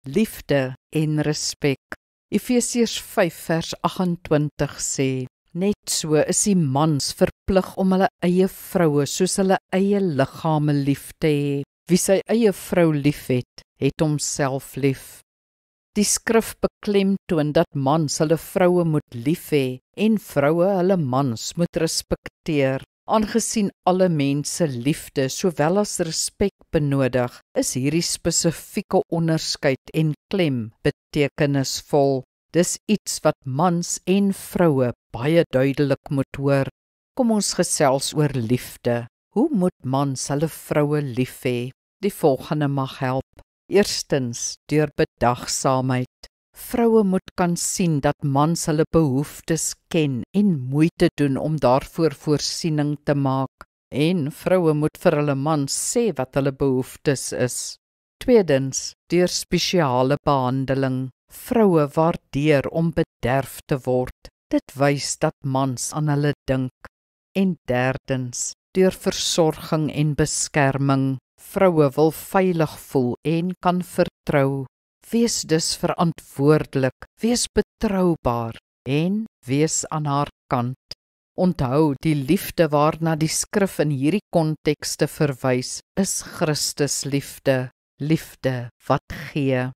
liefde en respek. Efesiërs 5 vers 28 sê, net so is die mans verplig om hulle eie vroue soos hulle eie liggame lief te hê. Wie sy eie vrou liefhet, het homself lief. Die skrif beklemtoon dat mans hulle vroue moet lief hê en vroue hulle mans moet respekteer. Aangesien alle mense liefde sowel as respek benodig, is hierdie spesifieke onderskeid en klem betekenisvol. Dis iets wat mans en vroue baie duidelik moet hoor. Kom ons gesels oor liefde. Hoe moet mans hulle vroue lief hê? Die volgende mag help. Eerstens, deur bedagsaamheid. Vroue moet kan sien dat mans hulle behoeftes ken en moeite doen om daarvoor voorsiening te maak. En vroue moet vir hulle mans sê wat hulle behoeftes is. Tweedens, deur spesiale behandeling. Vroue waardeer om bederf te word. Dit wys dat mans aan hulle dink. En derdens, deur versorging en beskerming. Vroue wil veilig voel en kan vertrou. Wees dus verantwoordelik, wees betroubaar en wees aan haar kant. Onthou, die liefde waarna die skrif in hierdie kontekste verwys, is Christus liefde. Liefde wat gee.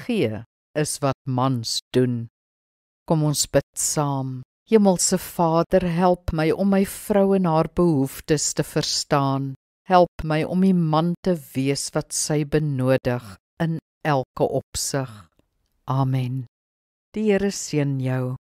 Gee is wat mans doen. Kom ons bid saam. Hemelse Vader, help my om my vrou en haar behoeftes te verstaan. Help my om die man te wees wat sy benodig in elke opsig. Amen. Die Here seën jou.